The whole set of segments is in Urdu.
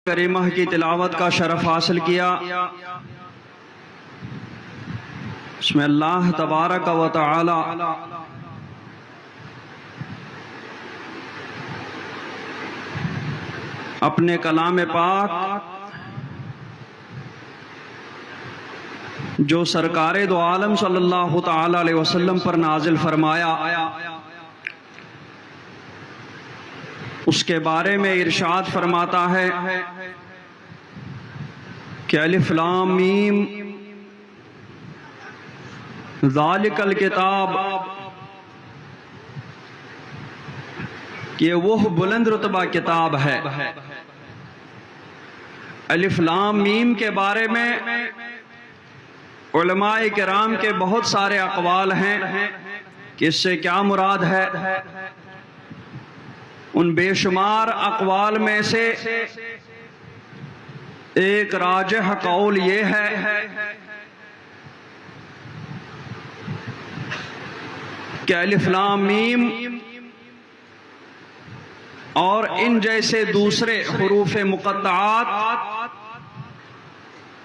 کریمہ کی تلاوت کا شرف حاصل کیا۔ بسم اللہ تبارک و تعالی اپنے کلام پاک جو سرکار دو عالم صلی اللہ تعالی علیہ وسلم پر نازل فرمایا، اس کے بارے میں ارشاد فرماتا ہے کہ الف لام میم ذالک الکتاب، کہ وہ بلند رتبہ کتاب ہے۔ الف لام میم کے بارے میں علماء کرام کے بہت سارے اقوال ہیں کہ اس سے کیا مراد ہے۔ ان بے شمار اقوال میں سے ایک راجح قول یہ ہے کہ الف لام میم اور ان جیسے دوسرے حروف مقطعات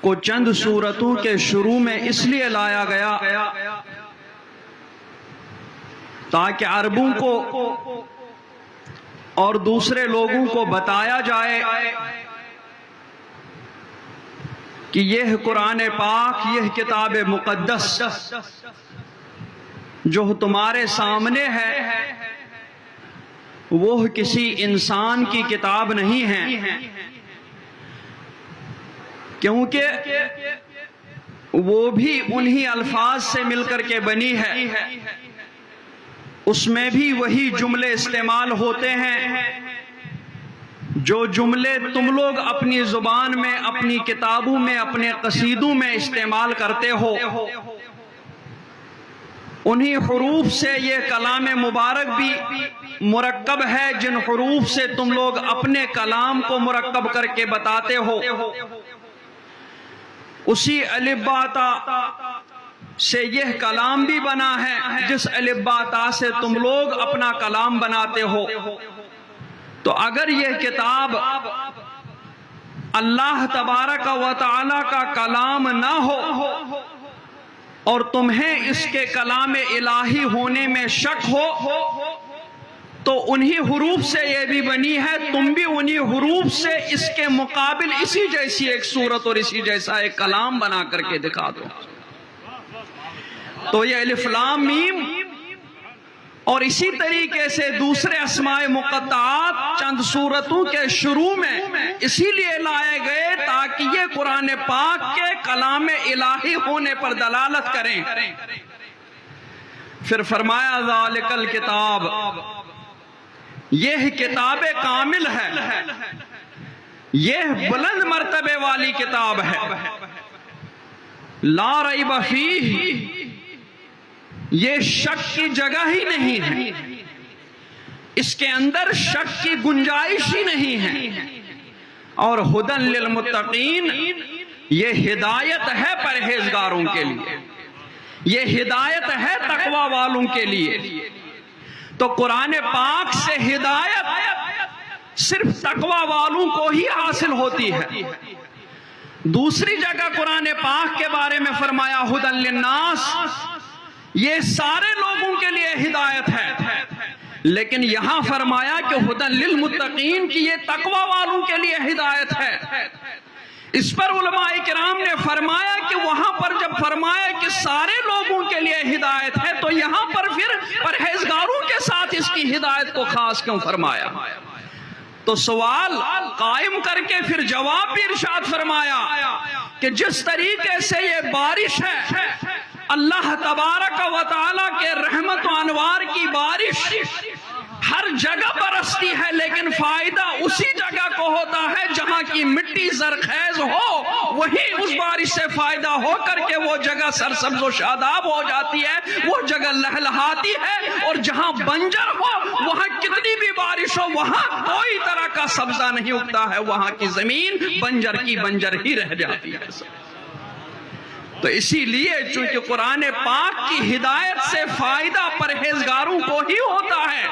کو چند سورتوں کے شروع میں اس لیے لایا گیا تاکہ عربوں کو اور دوسرے لوگوں کو بتایا جائے کہ یہ قرآن پاک، یہ کتاب مقدس جو تمہارے سامنے ہے وہ کسی انسان کی کتاب نہیں ہے، کیونکہ وہ بھی انہی الفاظ سے مل کر کے بنی ہے، اس میں بھی وہی جملے استعمال ہوتے ہیں جو جملے تم لوگ اپنی زبان میں، اپنی کتابوں میں، اپنے قصیدوں میں استعمال کرتے ہو۔ انہی حروف سے یہ کلام مبارک بھی مرکب ہے، جن حروف سے تم لوگ اپنے کلام کو مرکب کر کے بتاتے ہو۔ اسی الف با تا سے یہ کلام بھی بنا ہے، جس الف با تا سے تم لوگ اپنا کلام بناتے ہو۔ تو اگر یہ کتاب اللہ تبارک و تعالی کا کلام نہ ہو اور تمہیں اس کے کلام الہی ہونے میں شک ہو تو انہی حروف سے یہ بھی بنی ہے، تم بھی انہی حروف سے اس کے مقابل اسی جیسی ایک صورت اور اسی جیسا ایک کلام بنا کر کے دکھا دو۔ تو یہ الف لام میم اور اسی طریقے سے دوسرے اسماء مقطعات چند سورتوں کے شروع میں اسی لیے لائے گئے تاکہ یہ قرآن پاک کے کلام الہی ہونے پر دلالت کریں۔ پھر فرمایا ذالک الکتاب، یہ کتاب کامل ہے، یہ بلند مرتبے والی کتاب ہے، لا ریب فیہ، یہ شک کی جگہ ہی نہیں ہے، اس کے اندر شک کی گنجائش ہی نہیں ہے، اور ھدی للمتقین، یہ ہدایت ہے پرہیزگاروں کے لیے، یہ ہدایت ہے تقوی والوں کے لیے۔ تو قرآن پاک سے ہدایت صرف تقوی والوں کو ہی حاصل ہوتی ہے۔ دوسری جگہ قرآن پاک کے بارے میں فرمایا ھدی للناس، یہ سارے لوگوں کے لیے ہدایت ہے، لیکن یہاں فرمایا کہ ھدی للمتقین، کی یہ تقوی والوں کے لیے ہدایت ہے۔ اس پر علماء کرام نے فرمایا کہ وہاں پر جب فرمایا کہ سارے لوگوں کے لیے ہدایت ہے تو یہاں پر پھر پرہیزگاروں کے ساتھ اس کی ہدایت کو خاص کیوں فرمایا؟ تو سوال قائم کر کے پھر جواب بھی ارشاد فرمایا کہ جس طریقے سے یہ بارش ہے، اللہ تبارک و تعالیٰ کے رحمت و انوار کی بارش ہر جگہ برستی ہے، لیکن فائدہ اسی جگہ کو ہوتا ہے جہاں کی مٹی زرخیز ہو، وہی اس بارش سے فائدہ ہو کر کے وہ جگہ سرسبز و شاداب ہو جاتی ہے، وہ جگہ لہلہاتی ہے، اور جہاں بنجر ہو وہاں کتنی بھی بارش ہو وہاں کوئی طرح کا سبزہ نہیں اگتا ہے، وہاں کی زمین بنجر کی بنجر ہی رہ جاتی ہے۔ تو اسی لیے چونکہ قرآن پاک کی ہدایت سے فائدہ پرہیزگاروں کو ہی ہوتا ہے،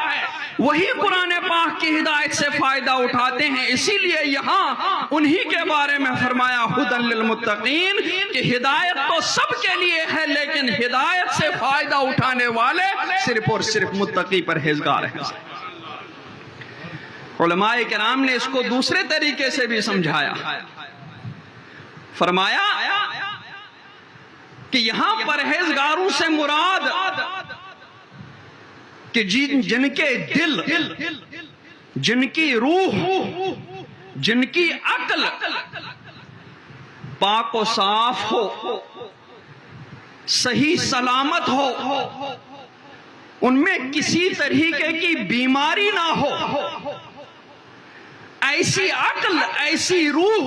وہی قرآن پاک کی ہدایت سے فائدہ اٹھاتے ہیں، اسی لیے یہاں انہی کے بارے میں فرمایا ھدی للمتقین کہ ہدایت تو سب کے لیے ہے، لیکن ہدایت سے فائدہ اٹھانے والے صرف اور صرف متقی پرہیزگار ہیں۔ علماء کرام نے اس کو دوسرے طریقے سے بھی سمجھایا، فرمایا کہ یہاں پرہیزگاروں سے مراد کہ جن کے دل، جن کی روح، جن کی عقل پاک و صاف ہو، صحیح سلامت ہو، ان میں کسی طریقے کی بیماری نہ ہو، ایسی عقل، ایسی روح،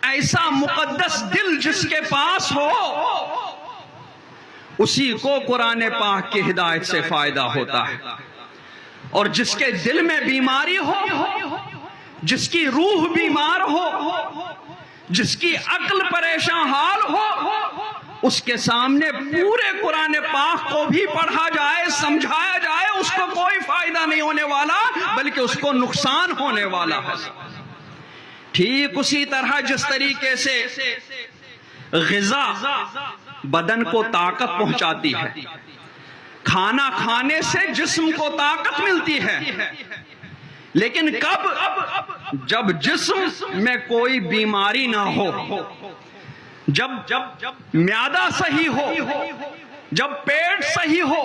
ایسا مقدس دل جس کے پاس ہو، اسی کو قرآن پاک کی ہدایت سے فائدہ ہوتا ہے۔ اور جس کے دل میں بیماری ہو، جس کی روح بیمار ہو، جس کی عقل پریشان حال ہو، اس کے سامنے پورے قرآن پاک کو بھی پڑھا جائے، سمجھایا جائے، اس کو کوئی فائدہ نہیں ہونے والا بلکہ اس کو نقصان ہونے والا ہے۔ ٹھیک اسی طرح جس طریقے سے غذا بدن کو طاقت پہنچاتی ہے، کھانا کھانے سے جسم کو طاقت ملتی ہے، لیکن کب؟ جب جسم میں کوئی بیماری نہ ہو، جب معدہ صحیح ہو، جب پیٹ صحیح ہو،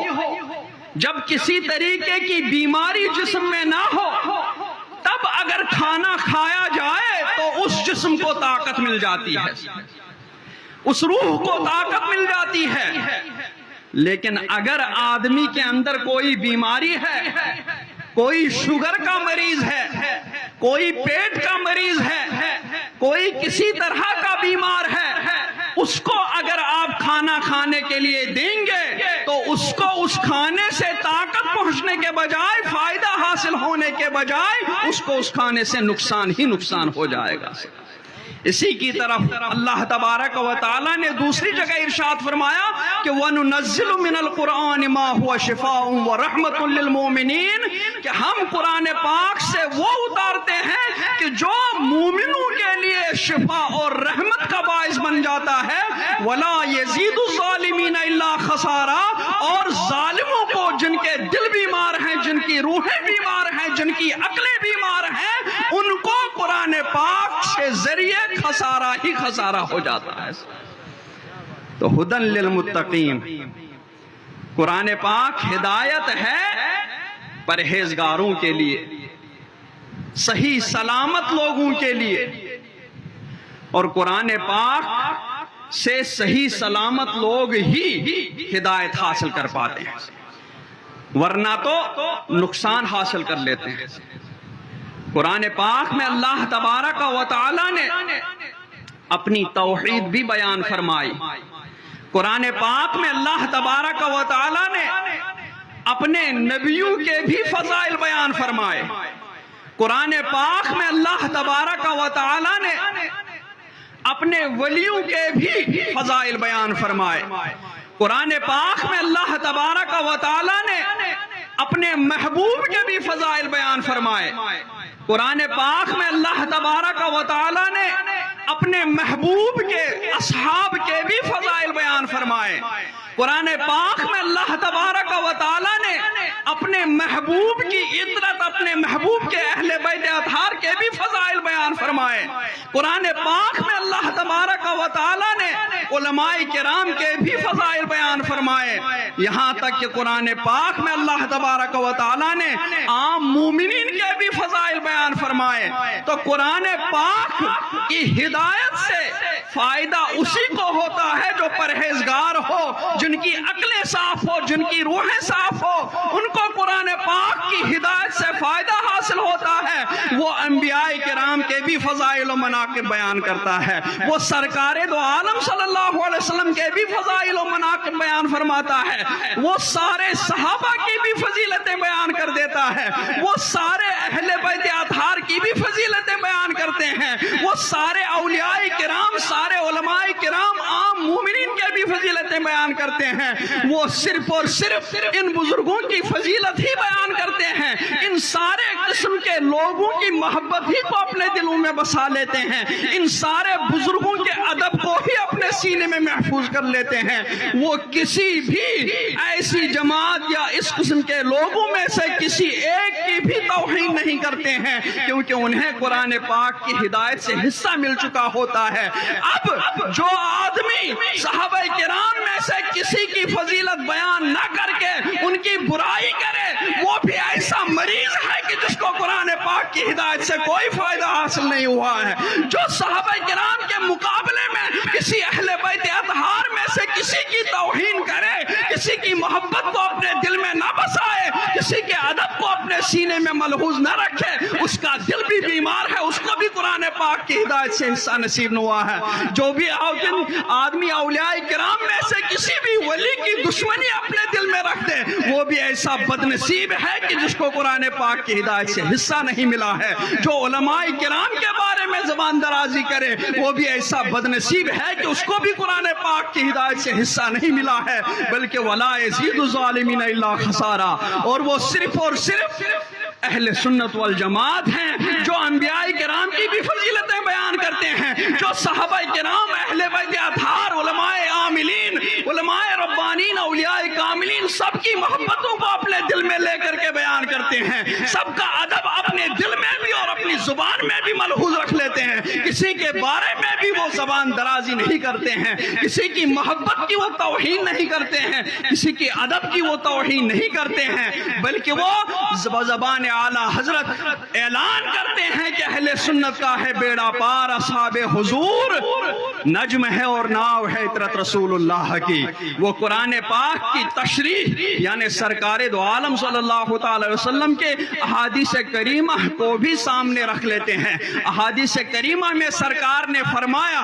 جب کسی طریقے کی بیماری جسم میں نہ ہو، تب اگر کھانا کھایا جائے تو اس جسم کو طاقت مل جاتی ہے، اس روح کو طاقت مل جاتی ہے۔ لیکن اگر آدمی کے اندر کوئی بیماری ہے، کوئی شوگر کا مریض ہے، کوئی پیٹ کا مریض ہے، کوئی کسی طرح کا بیمار ہے، اس کو اگر آپ کھانا کھانے کے لیے دیں گے تو اس کو اس کھانے سے طاقت پہنچنے کے بجائے، فائدہ حاصل ہونے کے بجائے، اس کو اس کھانے سے نقصان ہی نقصان ہو جائے گا۔ اسی کی طرف اللہ تبارک و تعالی نے دوسری جگہ ارشاد فرمایا کہ وَنُنَزِّلُ مِنَ الْقُرْآنِ مَا هُوَ شِفَاءٌ وَرَحْمَةٌ لِّلْمُؤْمِنِينَ کہ ہم قرآن پاک سے وہ اتارتے ہیں کہ جو مومنوں کے لیے شفا اور رحمت کا باعث بن جاتا ہے، وَلَا يَزِيدُ الظَّالِمِينَ إِلَّا خَسَارًا اور ظالموں کو جن کے دل بیمار ہیں، جن کی روحیں بیمار ہیں، جن کی عقلیں بیمار ہیں، ان کو قرآن پاک کے ذریعے خسارہ ہی خسارہ ہو جاتا ہے۔ تو ھدی للمتقین، قرآن پاک ہدایت ہے پرہیزگاروں کے لیے، صحیح سلامت لوگوں کے لیے، اور قرآن پاک سے صحیح سلامت لوگ ہی ہدایت حاصل کر پاتے ہیں، ورنہ تو نقصان حاصل کر لیتے ہیں۔ قرآن پاک میں اللہ تبارک و تعالی نے اپنی توحید بھی بیان فرمائی، قرآن پاک میں اللہ تبارک و تعالی نے اپنے نبیوں کے بھی فضائل بیان فرمائے، قرآن پاک میں اللہ تبارک و تعالی نے اپنے ولیوں کے بھی فضائل بیان فرمائے، قرآن پاک میں اللہ تبارک و تعالی نے اپنے محبوب کے بھی فضائل بیان فرمائے، قرآن پاک میں اللہ تبارک و تعالی نے اپنے محبوب کے اصحاب کے بھی فضائل بیان فرمائے، قرآن پاک میں اللہ تبارک و تعالی نے اپنے محبوب کی عطرت، اپنے محبوب کے اہل بیت اطہار کے بھی فضائل بیان فرمائے، قرآن پاک میں اللہ تبارک و تعالی نے علماء کرام کے بھی فضائل بیان فرمائے، یہاں تک کہ قرآن پاک میں اللہ تبارک و تعالی نے عام مومنین کے بھی فضائل بیان فرمائے۔ تو قرآن پاک کی ہدایت سے فائدہ اسی کو ہوتا ہے جو پرہیزگار ہو، جن کی عقلیں صاف ہو، جن کی روحیں صاف ہو، ان کو قرآن پاک کی ہدایت سے فائدہ حاصل ہوتا ہے۔ وہ انبیاء کرام کے بھی فضائل و مناقب بیان کرتا ہے، وہ سرکار دو عالم صلی اللہ علیہ وسلم کے بھی فضائل و مناقب بیان فرماتا ہے، وہ سارے صحابہ کی بھی فضیلتیں بیان کر دیتا ہے، وہ سارے اہل بیت اطہار کی بھی فضیلتیں بیان کرتے ہیں، وہ سارے اولیاء کرام، سارے علماء کرام بیان کرتے ہیں وہ صرف اور صرف ان بزرگوں کی فضیلت ہی بیان کرتے ہیں، ان سارے قسم کے لوگوں کی محبت ہی کو اپنے دلوں میں بسا لیتے ہیں، ان سارے بزرگوں کے ادب کو ہی اپنے سینے میں محفوظ کر لیتے ہیں۔ وہ کسی بھی ایسی جماعت یا اس قسم کے لوگوں میں سے کسی ایک کی بھی توہین نہیں کرتے ہیں، کیونکہ انہیں قرآن پاک کی ہدایت سے حصہ مل چکا ہوتا ہے۔ اب جو آدمی صحابہ کرام میں سے کسی کی فضیلت بیان نہ کر کے ان کی برائی کرے، وہ بھی ایسا مریض ہے کہ جس کو قرآن پاک کی ہدایت سے کوئی فائدہ حاصل نہیں ہوا ہے۔ جو صحابہ کرام کے مقابلے میں کسی اہل بیت اطہار میں سے کسی کی توہین کرے، کسی کی محبت کو اپنے دل میں نہ بسائے، کسی کے ادب کو اپنے سینے میں ملحوظ نہ رکھے، اس کا دل بھی بیمار ہے، اس کو بھی قرآن پاک کی ہدایت سے حصہ نصیب نہ ہوا ہے۔ جو بھی آدمی اولیاء کرام میں سے کسی بھی ولی کی دشمنی اپنے دل میں رکھ دے، وہ بھی ایسا بد نصیب ہے کہ جس کو قرآن پاک کی ہدایت سے حصہ نہیں ملا ہے۔ جو علماء کرام کے بارے میں زبان درازی کرے، وہ بھی ایسا بد نصیب ہے کہ اس کو بھی قرآن پاک کی ہدایت سے حصہ نہیں ملا ہے، بلکہ وَلَا يَزِيدُ الظَّالِمِينَ إِلَّا خَسَارًا۔ اور وہ صرف اور صرف اہل سنت والجماعت ہیں جو انبیاء کرام کی بھی فضیلتیں بیان کرتے ہیں، جو صحابہ کرام، اہل بیت اطہار، علماء عاملین، علماء ربانین، اولیاء کاملین، سب کی محبتوں کو اپنے دل میں لے کر کے بیان کرتے ہیں، سب کا ادب اپنے دل میں بھی اور اپنی زبان میں بھی ملحوظ رکھ لیتے ہیں، کسی کے بارے میں بھی وہ زبان درازی نہیں کرتے ہیں، کسی کی محبت کی وہ توہین نہیں کرتے ہیں، کسی کی ادب کی وہ توہین نہیں کرتے ہیں، بلکہ وہ زبان اعلیٰ حضرت اعلان کرتے ہیں کہ اہل سنت کا ہے بیڑا پار، اصحاب حضور نجم ہے اور ناو ہے عطرت رسول اللہ کی۔ وہ قرآن پاک کی تشریح یعنی سرکار دو عالم صلی اللہ تعالی وسلم کے احادیث کریمہ کو بھی سامنے رکھ لیتے ہیں۔ احادیث کریمہ میں سرکار نے فرمایا،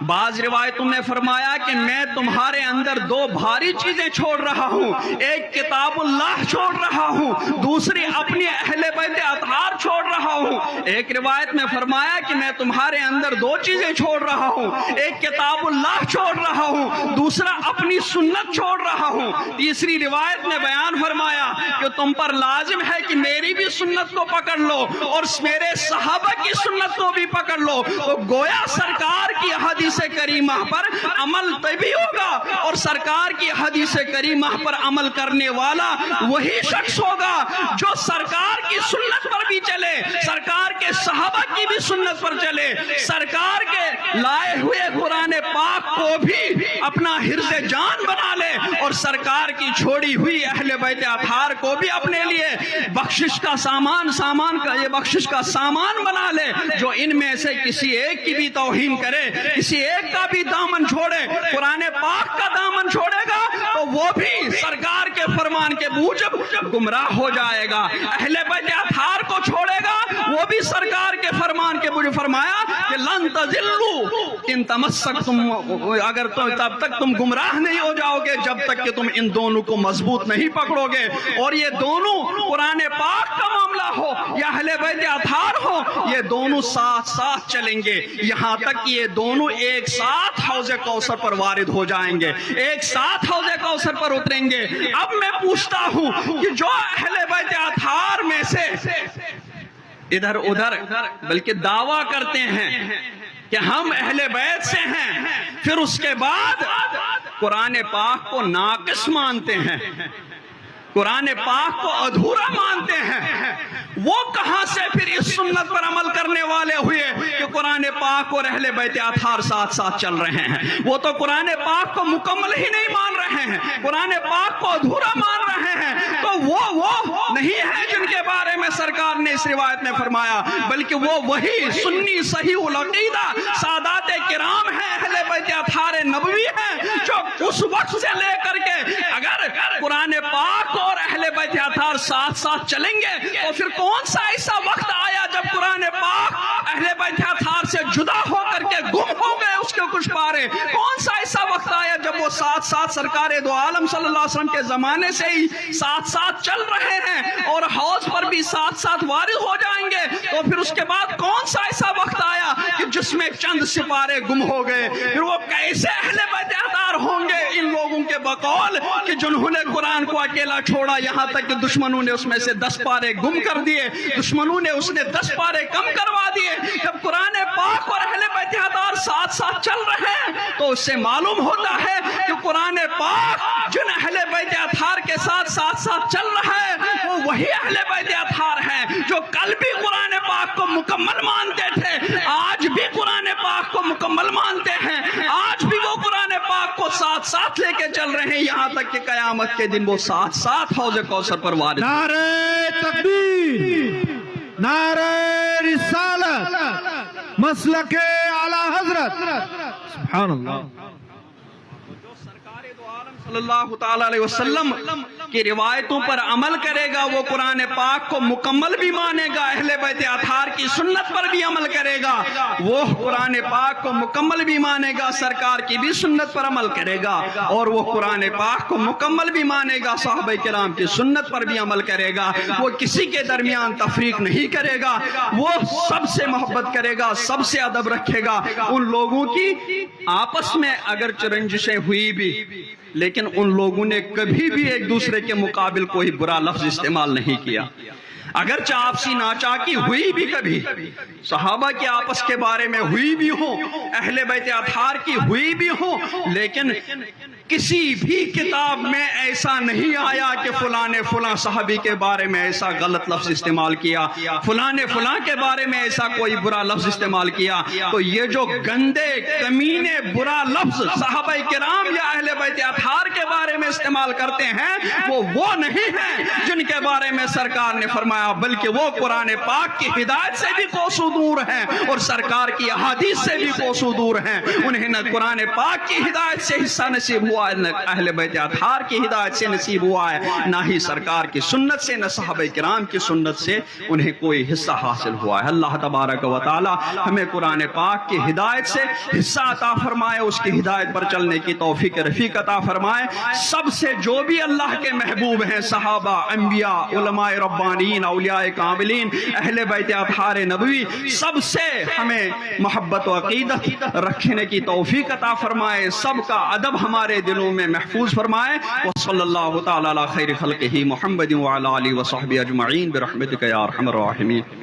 بعض روایتوں میں فرمایا کہ میں تمہارے اندر دو بھاری چیزیں چھوڑ رہا ہوں، ایک کتاب اللہ چھوڑ رہا ہوں، دوسری اپنی اہل بیت اطہار چھوڑ رہا ہوں۔ ایک روایت میں فرمایا کہ میں تمہارے اندر دو چیزیں چھوڑ رہا ہوں، ایک کتاب اللہ چھوڑ رہا ہوں، دوسرا اپنی سنت چھوڑ رہا ہوں۔ تیسری روایت میں بیان فرمایا کہ تم پر لازم ہے کہ میری بھی سنت کو پکڑ لو اور میرے صحابہ کی سنت کو بھی پکڑ لو۔ تو گویا سرکار کی حدیث کریمہ پر عمل تبھی ہوگا اور سرکار کی حدیث کریمہ پر عمل کرنے والا وہی شخص ہوگا جو سرکار کی سنت پر بھی چلے، سرکار کے صحابہ کی بھی سنت پر چلے، سرکار کے لائے ہوئے قرآن پاک کو بھی اپنا حرز جان بنا لے اور سرکار کی چھوڑی ہوئی اہل بیت اطہار کو بھی اپنے لیے بخشش کا بخشش کا سامان بنا لے۔ جو ان میں سے کسی ایک کی بھی توہین کرے، کسی ایک کا بھی دامن چھوڑے، قرآن پاک کا دامن چھوڑے گا تو وہ بھی سرکار کے فرمان کے موجب گمراہ ہو جائے گا۔ اہل بیت اطہار کو چھوڑے گا وہ بھی سرکار کے فرمان کے موجب، فرمایا کہ لن تضلوا ان تمسکتم، اگر تب تک تم گمراہ نہیں ہو جاؤ گے جب تک کہ تم ان دونوں کو مضبوط نہیں پکڑو گے۔ اور یہ دونوں قرآن پاک کا معاملہ ہو یا اہل بیت اطہار ہو، یہ دونوں ساتھ ساتھ چلیں گے یہاں تک کہ یہ دونوں ایک ساتھ حوض کوثر پر وارد ہو جائیں گے، ایک ساتھ حوض کوثر پر اتریں گے۔ اب میں پوچھتا ہوں کہ جو اہل بیت اطہار میں سے ادھر ادھر بلکہ دعویٰ کرتے ہیں کہ ہم اہل بیت سے ہیں، پھر اس کے بعد قرآن پاک کو ناقص مانتے ہیں، قرآن پاک کو ادھورا مانتے ہیں، وہ کہاں سے پھر اس سنت پر عمل کرنے والے ہوئے کہ قرآن پاک اور اہل بیت اطہار ساتھ ساتھ چل رہے ہیں؟ وہ تو قرآن پاک کو مکمل ہی نہیں مان رہے ہیں، قرآن پاک کو ادھورا مان رہے ہیں۔ تو وہ نہیں ہے جن کے بارے میں سرکار نے اس روایت میں فرمایا، بلکہ وہ وہی سنی صحیح العقیدہ سادات کرام ہیں، اہل بیت اطہار نبوی ہیں، جو اس وقت سے لے کر کے اگر قرآن پاک اور اہل بیت اطہار ساتھ ساتھ چلیں گے تو پھر کون سا ایسا وقت آیا جب قرآن پاک اہل بیت اطہار سے جدا ہو کر کے گم ہو گئے اس کے کچھ پارے؟ کون سا ایسا وقت آیا جب وہ ساتھ ساتھ سرکار دو عالم صلی اللہ علیہ وسلم کے زمانے سے ہی ساتھ ساتھ چل رہے ہیں اور حوض پر بھی ساتھ ساتھ وارد ہو جائیں گے؟ تو پھر اس کے بعد کون سا ایسا وقت آیا کہ جس میں چند سپارے گم ہو گئے؟ پھر وہ کیسے اہل بیت اطہار ہوں گے ان لوگوں کے بقول کہ جنہوں نے قرآن کو اکیلا چھوڑا یہاں تک کہ دشمنوں نے اس میں سے 10 پارے گم کر دیے، دشمنوں نے اس نے 10 پارے کم کروا دیے. جب قرآن پاک اور اہل بیت اطہار ساتھ ساتھ چل رہے ہیں تو اس سے معلوم ہوتا ہے کہ قرآن پاک جن اہل بیت اطہار کے ساتھ ساتھ چل رہا ہے وہ وہی اہل بیت اطہار ہیں جو کل بھی قرآن پاک کو مکمل مانتے تھے، آج بھی قرآن پاک کو مکمل مانتے ہیں، آج بھی وہ قرآن پاک کو ساتھ ساتھ لے کے چل رہے ہیں یہاں تک کہ قیامت کے دن وہ ساتھ ساتھ حوض کوثر پر وارد. نعرہ تکبیر، نعرہ رسالت، مسلک اعلی حضرت. سبحان اللہ. صلی اللہ تعالی علیہ وسلم کی روایتوں پر عمل کرے گا وہ قرآن پاک کو مکمل بھی مانے گا، اہل بیت اطہار کی سنت پر بھی عمل کرے گا، وہ قرآن پاک کو مکمل بھی مانے گا، سرکار کی بھی سنت پر عمل کرے گا، اور وہ قرآن پاک کو مکمل بھی مانے گا، صحابہ کرام کی سنت پر بھی عمل کرے گا، وہ کسی کے درمیان تفریق نہیں کرے گا، وہ سب سے محبت کرے گا، سب سے ادب رکھے گا. ان لوگوں کی آپس میں اگر چرنجشیں ہوئی بھی لیکن ان لوگوں نے کبھی بھی ایک دوسرے کے مقابل کوئی برا لفظ استعمال نہیں کیا. اگرچہ آپسی ناچاکی ہوئی بھی کبھی، صحابہ کے آپس کے بارے میں ہوئی بھی ہو، اہل بیت اطہار کی ہوئی بھی ہو، لیکن کسی بھی کتاب میں ایسا نہیں آیا کہ فلاں نے فلاں صحابی کے بارے میں ایسا غلط لفظ استعمال کیا، فلاں نے فلاں کے بارے میں ایسا کوئی برا لفظ استعمال کیا. تو یہ جو گندے کمینے برا لفظ صحابہ کرام یا اہل بیت اطہار کے بارے میں استعمال کرتے ہیں وہ نہیں ہیں جن کے بارے میں سرکار نے فرمایا، بلکہ وہ قرآن پاک کی ہدایت سے بھی کوسوں دور ہیں اور سرکار کی احادیث سے بھی کوسوں دور ہیں. انہیں نہ قرآن پاک کی ہدایت سے حصہ نصیب ہوا ہے، نہ اہل بیت اطہار کی ہدایت سے نصیب ہوا ہے، نہ ہی سرکار کی سنت سے، نہ صحابہ کرام کی سنت سے انہیں کوئی حصہ حاصل ہوا ہے. اللہ تبارک و تعالی ہمیں قرآن پاک کی ہدایت سے حصہ عطا فرمائے، اس کی ہدایت پر چلنے کی توفیق رفیق عطا فرمائے. سب سے جو بھی اللہ کے محبوب ہیں، صحابہ، انبیاء، علماء ربانیین، اولیاء کاملین، اہل بیت اطہار نبوی، سب سے ہمیں محبت و عقیدت رکھنے کی توفیق عطا فرمائے، سب کا ادب ہمارے دلوں میں محفوظ فرمائے. وصلی اللہ تعالی علی خیر خلقہ محمد وعلی آلہ وصحبہ اجمعین برحمتک یا ارحم الراحمین.